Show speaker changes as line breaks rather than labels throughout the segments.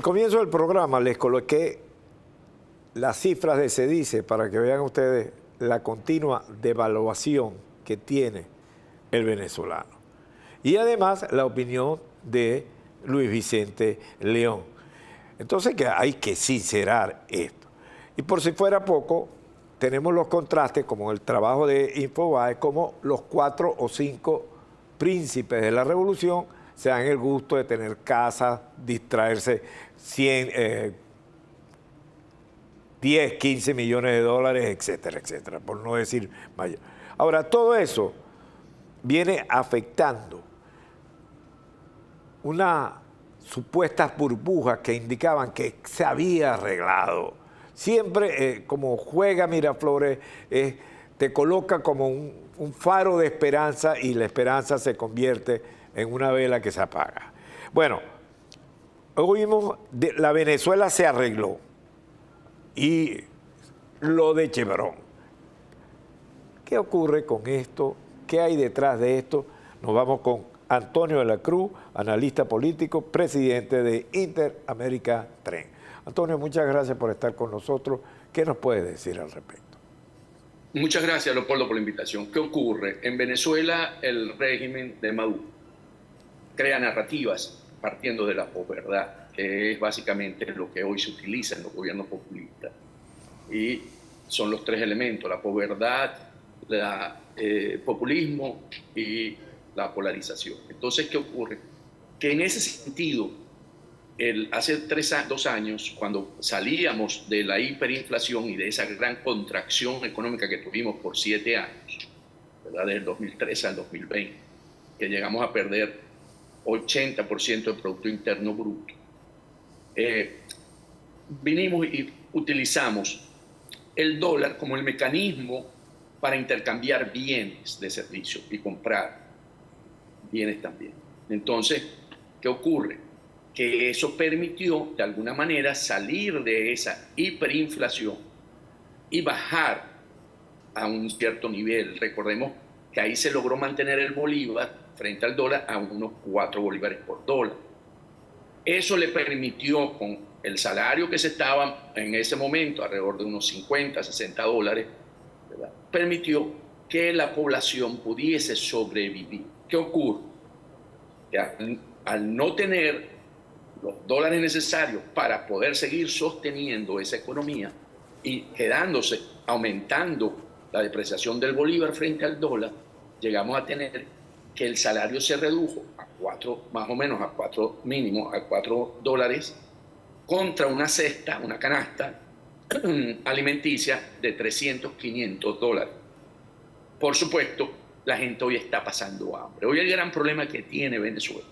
comienzo del programa les coloqué las cifras de CEDICE para que vean ustedes la continua devaluación que tiene el venezolano. Y además la opinión de Luis Vicente León. Entonces que hay que sincerar esto. Y por si fuera poco, tenemos los contrastes, como el trabajo de Infobae, como los 4 o 5 príncipes de la revolución se dan el gusto de tener casas, distraerse 10, 15 millones de dólares, etcétera, etcétera, por no decir mayor. Ahora, todo eso viene afectando unas supuestas burbujas que indicaban que se había arreglado. Siempre, como juega Miraflores, te coloca como un faro de esperanza y la esperanza se convierte en una vela que se apaga. Bueno, hoy vimos, la Venezuela se arregló y lo de Chevron. ¿Qué ocurre con esto? ¿Qué hay detrás de esto? Nos vamos con Antonio de la Cruz, analista político, presidente de Interamérica Tren. Antonio, muchas gracias por estar con nosotros. ¿Qué nos puedes decir al respecto?
Muchas gracias, Leopoldo, por la invitación. ¿Qué ocurre? En Venezuela, el régimen de Maduro crea narrativas partiendo de la posverdad, que es básicamente lo que hoy se utiliza en los gobiernos populistas. Y son los 3 elementos: la posverdad, el populismo y la polarización. Entonces, ¿qué ocurre? Que en ese sentido, hace 2 años, cuando salíamos de la hiperinflación y de esa gran contracción económica que tuvimos por 7 años, ¿verdad? Del 2013 al 2020, que llegamos a perder 80% del Producto Interno Bruto, vinimos y utilizamos el dólar como el mecanismo para intercambiar bienes de servicio y comprar bienes también. Entonces, ¿qué ocurre? Que eso permitió, de alguna manera, salir de esa hiperinflación y bajar a un cierto nivel. Recordemos que ahí se logró mantener el bolívar frente al dólar a unos 4 bolívares por dólar. Eso le permitió, con el salario que se estaba en ese momento, alrededor de unos 50, 60 dólares, ¿verdad?, permitió que la población pudiese sobrevivir. ¿Qué ocurre? Que al no tener los dólares necesarios para poder seguir sosteniendo esa economía y quedándose, aumentando la depreciación del bolívar frente al dólar, llegamos a tener que el salario se redujo a 4, más o menos a 4 mínimo, a 4 dólares, contra una cesta, una canasta alimenticia de 300, 500 dólares. Por supuesto, la gente hoy está pasando hambre. Hoy el gran problema que tiene Venezuela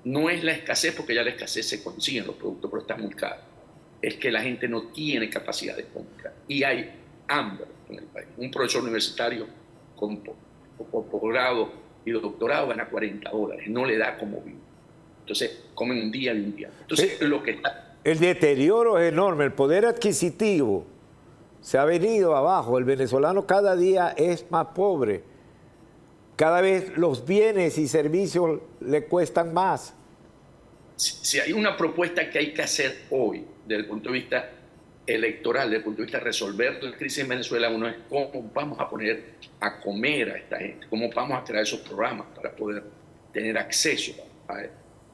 no es la escasez, porque ya la escasez se consigue en los productos, pero está muy caro. Es que la gente no tiene capacidad de comprar y hay hambre en el país. Un profesor universitario con posgrado y doctorado gana 40 dólares, no le da como vivir. Entonces, comen un día y un día. Entonces,
sí,
lo que está...
El deterioro es enorme, el poder adquisitivo se ha venido abajo, el venezolano cada día es más pobre, cada vez los bienes y servicios le cuestan más.
Si hay una propuesta que hay que hacer hoy, desde el punto de vista electoral, desde el punto de vista de resolver la crisis en Venezuela, uno es cómo vamos a poner a comer a esta gente, cómo vamos a crear esos programas para poder tener acceso a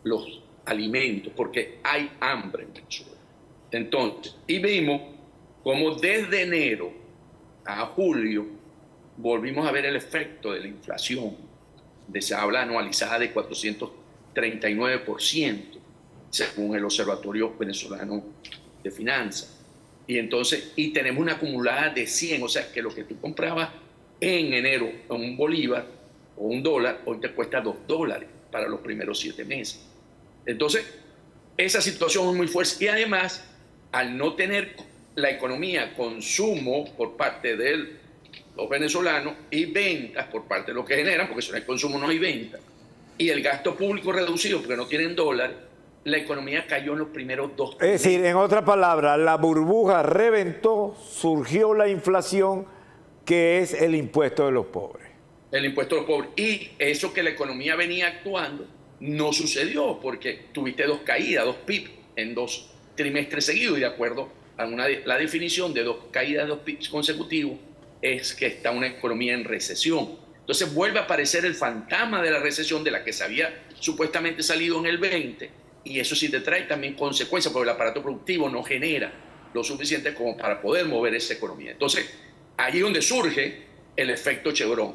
los alimentos, porque hay hambre en Venezuela. Entonces, y vimos cómo desde enero a julio volvimos a ver el efecto de la inflación, de esa habla anualizada de 439%, según el Observatorio Venezolano de Finanzas. Y entonces, y tenemos una acumulada de 100, o sea que lo que tú comprabas en enero a un bolívar o un dólar, hoy te cuesta 2 dólares para los primeros 7 meses. Entonces, esa situación es muy fuerte. Y además, al no tener la economía consumo por parte de los venezolanos y ventas por parte de los que generan, porque si no hay consumo no hay venta, y el gasto público reducido porque no tienen dólar, la economía cayó en los primeros 2 meses.
Es decir, en otras palabras, la burbuja reventó, surgió la inflación, que es el impuesto de los pobres.
El impuesto de los pobres. Y eso que la economía venía actuando no sucedió porque tuviste 2 caídas, 2 PIB en 2 trimestres seguidos, y de acuerdo a la definición de 2 caídas de 2 picos consecutivos, es que está una economía en recesión. Entonces vuelve a aparecer el fantasma de la recesión de la que se había supuestamente salido en el 20, y eso sí te trae también consecuencias, porque el aparato productivo no genera lo suficiente como para poder mover esa economía. Entonces, ahí es donde surge el efecto Chevron.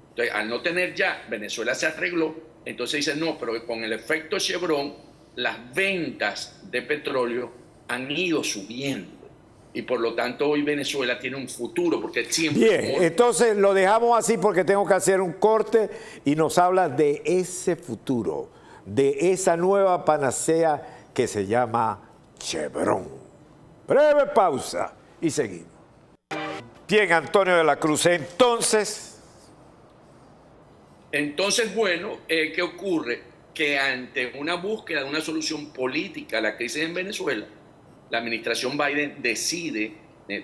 Entonces, al no tener ya, Venezuela se arregló, entonces dicen, no, pero con el efecto Chevron, las ventas de petróleo han ido subiendo. Y por lo tanto hoy Venezuela tiene un futuro, porque siempre...
Bien, entonces lo dejamos así porque tengo que hacer un corte y nos habla de ese futuro, de esa nueva panacea que se llama Chevron. Breve pausa y seguimos. Bien, Antonio de la Cruz,
Entonces, bueno, ¿qué ocurre? Que ante una búsqueda de una solución política a la crisis en Venezuela, la administración Biden decide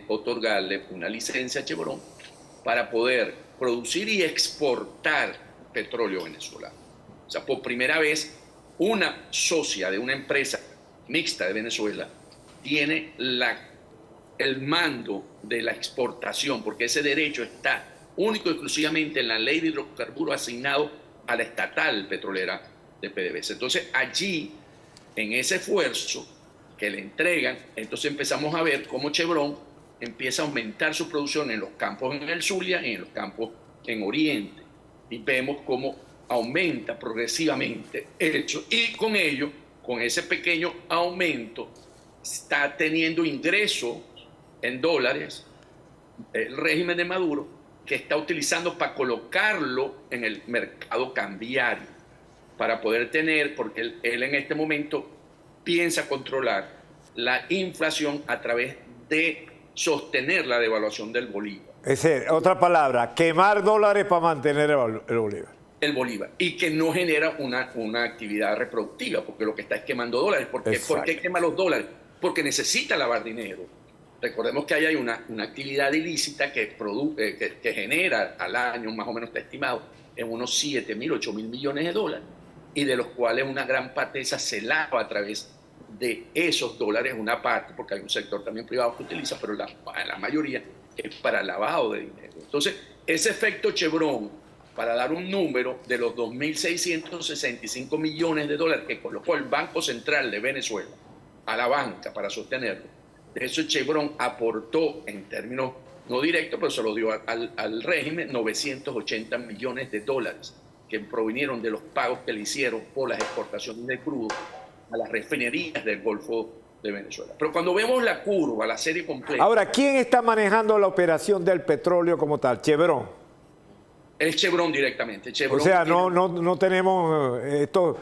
otorgarle una licencia a Chevron para poder producir y exportar petróleo venezolano. O sea, por primera vez, una socia de una empresa mixta de Venezuela tiene el mando de la exportación, porque ese derecho está único y exclusivamente en la ley de hidrocarburos asignado a la estatal petrolera de PDVSA. Entonces, allí, en ese esfuerzo que le entregan, entonces empezamos a ver cómo Chevron empieza a aumentar su producción en los campos en el Zulia y en los campos en Oriente. Y vemos cómo aumenta progresivamente el hecho. Y con ello, con ese pequeño aumento, está teniendo ingresos en dólares el régimen de Maduro, que está utilizando para colocarlo en el mercado cambiario, para poder tener, porque él en este momento piensa controlar la inflación a través de sostener la devaluación del bolívar.
Es decir, otra palabra, quemar dólares para mantener el bolívar.
El bolívar, y que no genera una actividad reproductiva, porque lo que está es quemando dólares. ¿Por qué quema los dólares? Porque necesita lavar dinero. Recordemos que ahí hay una actividad ilícita que genera al año, más o menos está estimado, en unos 7.000, 8.000 millones de dólares, y de los cuales una gran parte de esa se lava a través de esos dólares, una parte, porque hay un sector también privado que utiliza, pero la mayoría es para lavado de dinero. Entonces, ese efecto Chevron, para dar un número, de los 2.665 millones de dólares que colocó el Banco Central de Venezuela a la banca para sostenerlo, de eso Chevron aportó en términos no directos, pero se lo dio al régimen 980 millones de dólares que provinieron de los pagos que le hicieron por las exportaciones de crudo a las refinerías del Golfo de Venezuela. Pero cuando vemos la curva, la serie completa...
Ahora, ¿quién está manejando la operación del petróleo como tal? Chevron.
Es Chevron directamente. Chevron,
o sea, no tenemos estos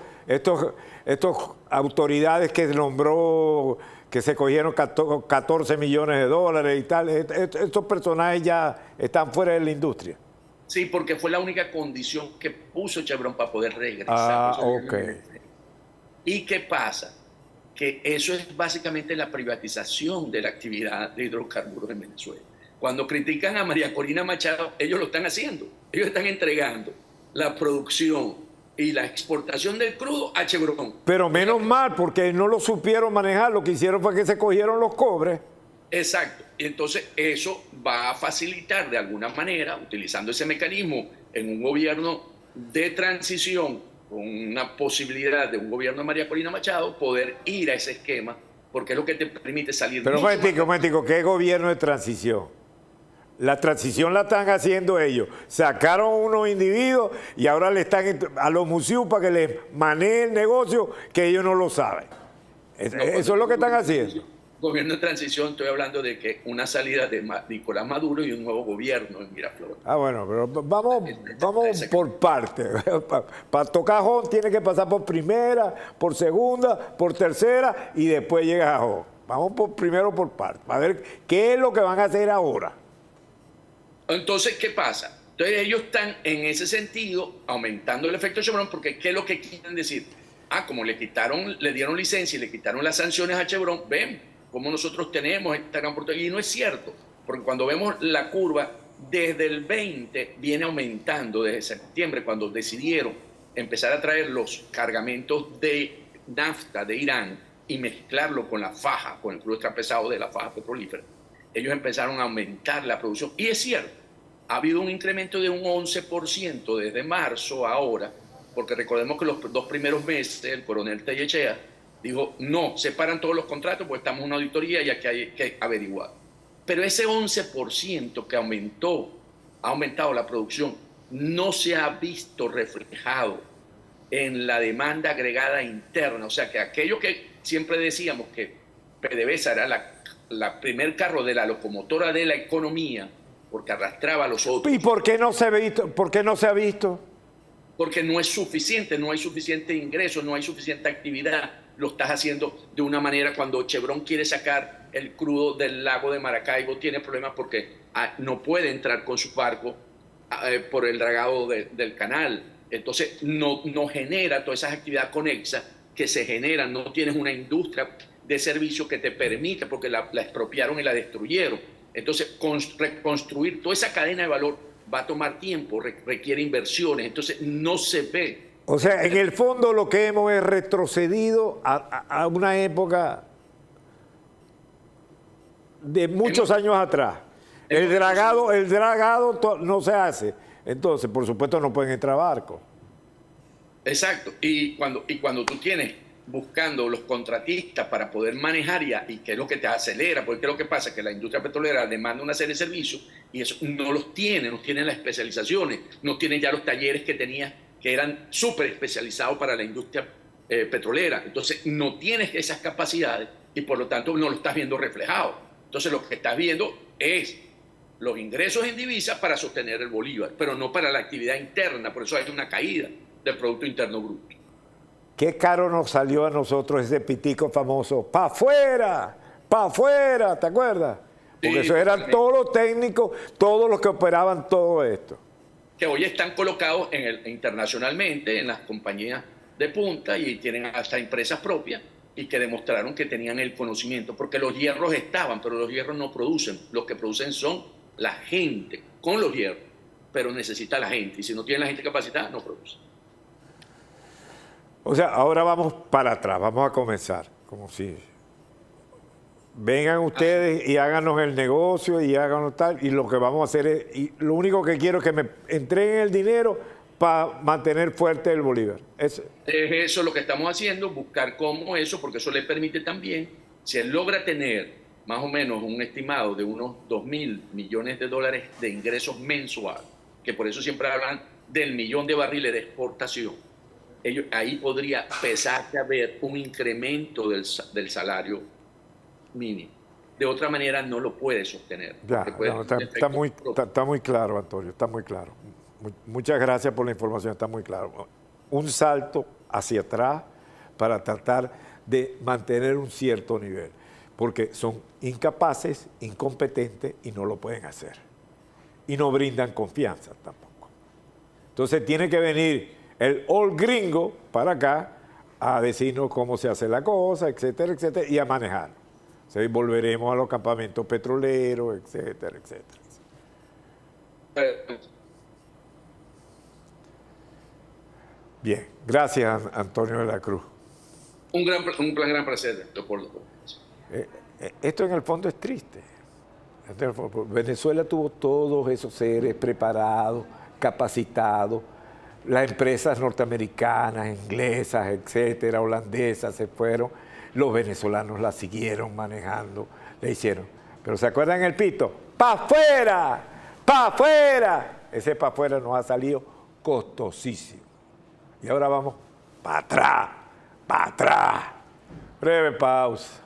autoridades que nombró, que se cogieron 14 millones de dólares y tal. Estos personajes ya están fuera de la industria.
Sí, porque fue la única condición que puso Chevron para poder regresar.
Ah, ok.
¿Y qué pasa? Que eso es básicamente la privatización de la actividad de hidrocarburos en Venezuela. Cuando critican a María Corina Machado, ellos lo están haciendo. Ellos están entregando la producción y la exportación del crudo a Chevron.
Pero menos mal, porque no lo supieron manejar. Lo que hicieron fue que se cogieron los cobres.
Exacto. Y entonces eso va a facilitar de alguna manera, utilizando ese mecanismo en un gobierno de transición, con una posibilidad de un gobierno de María Corina Machado, poder ir a ese esquema, porque es lo que te permite salir.
Pero un momentico, ¿qué gobierno de transición? La transición la están haciendo ellos. Sacaron unos individuos y ahora le están a los museos para que les manejen el negocio que ellos no lo saben. Eso es lo que están haciendo.
Gobierno de transición, estoy hablando de que una salida de Nicolás Maduro y un nuevo gobierno en Miraflores.
Ah, bueno, pero vamos por partes. Para tocar Jón tiene que pasar por primera, por segunda, por tercera y después llega a Jón. Vamos primero por partes, a ver qué es lo que van a hacer ahora.
Entonces, ¿qué pasa? Entonces ellos están en ese sentido aumentando el efecto Chevron, porque ¿qué es lo que quieren decir? Como le dieron licencia y le quitaron las sanciones a Chevron, ven cómo nosotros tenemos esta gran oportunidad. Y no es cierto, porque cuando vemos la curva, desde el 20 viene aumentando, desde septiembre, cuando decidieron empezar a traer los cargamentos de nafta de Irán, y mezclarlo con la faja, con el crudo extrapesado de la faja petrolífera, ellos empezaron a aumentar la producción. Y es cierto, ha habido un incremento de un 11% desde marzo a ahora, porque recordemos que los 2 primeros meses el coronel Tellechea dijo, no, separan todos los contratos porque estamos en una auditoría y aquí hay que averiguar. Pero ese 11% que ha aumentado la producción, no se ha visto reflejado en la demanda agregada interna. O sea, que aquello que siempre decíamos que PDVSA era la primer carro de la locomotora de la economía, porque arrastraba a los otros.
¿Y por qué no se ha visto? ¿Por qué no se ha visto?
Porque no es suficiente, no hay suficiente ingreso, no hay suficiente actividad. Lo estás haciendo de una manera. Cuando Chevron quiere sacar el crudo del lago de Maracaibo, tiene problemas porque no puede entrar con su barco por el dragado del canal. Entonces no genera todas esas actividades conexas que se generan. No tienes una industria de servicio que te permite, porque la expropiaron y la destruyeron. Entonces reconstruir toda esa cadena de valor va a tomar tiempo, requiere inversiones. Entonces no se ve.
O sea, en el fondo lo que hemos es retrocedido a una época de muchos años atrás. El dragado no se hace. Entonces, por supuesto, no pueden entrar barcos.
Exacto. Y cuando tú tienes buscando los contratistas para poder manejar y qué es lo que te acelera, porque ¿qué es lo que pasa? Que la industria petrolera demanda una serie de servicios y eso no los tiene, no tienen las especializaciones, no tienen ya los talleres que tenía, que eran súper especializados para la industria petrolera. Entonces no tienes esas capacidades y por lo tanto no lo estás viendo reflejado. Entonces lo que estás viendo es los ingresos en divisas para sostener el bolívar, pero no para la actividad interna. Por eso hay una caída del Producto Interno Bruto.
Qué caro nos salió a nosotros ese pitico famoso, ¡pa' afuera! ¡Pa' afuera! ¿Te acuerdas? Porque
Sí,
eso eran todos los técnicos, todos los que operaban todo esto.
Que hoy están colocados internacionalmente en las compañías de punta y tienen hasta empresas propias y que demostraron que tenían el conocimiento, porque los hierros estaban, pero los hierros no producen. Los que producen son la gente con los hierros, pero necesita la gente. Y si no tienen la gente capacitada, no produce.
O sea, ahora vamos para atrás, vamos a comenzar, como si vengan ustedes y háganos el negocio y háganos tal, y lo que vamos a hacer es, y lo único que quiero es que me entreguen el dinero para mantener fuerte el bolívar. Eso
Es lo que estamos haciendo, buscar cómo eso, porque eso le permite también, si él logra tener más o menos un estimado de unos 2.000 millones de dólares de ingresos mensuales, que por eso siempre hablan del 1.000.000 de barriles de exportación, ahí podría empezar a haber un incremento del salario mínimo. De otra manera no lo puede sostener.
ya, está muy claro, Antonio, está muy claro. Muchas gracias por la información, está muy claro. Un salto hacia atrás para tratar de mantener un cierto nivel, porque son incapaces, incompetentes y no lo pueden hacer. Y no brindan confianza tampoco. Entonces tiene que venir el old gringo para acá a decirnos cómo se hace la cosa, etcétera, etcétera, y a manejar. Entonces volveremos a los campamentos petroleros, etcétera, etcétera. Bien, gracias Antonio de la Cruz.
Un gran placer, Leopoldo.
Esto en el fondo es triste. Venezuela tuvo todos esos seres preparados, capacitados. Las empresas norteamericanas, inglesas, etcétera, holandesas se fueron. Los venezolanos la siguieron manejando, le hicieron. Pero ¿se acuerdan el pito? ¡Pa' afuera! ¡Pa' afuera! Ese pa' afuera nos ha salido costosísimo. Y ahora vamos para atrás, para atrás. Breve pausa.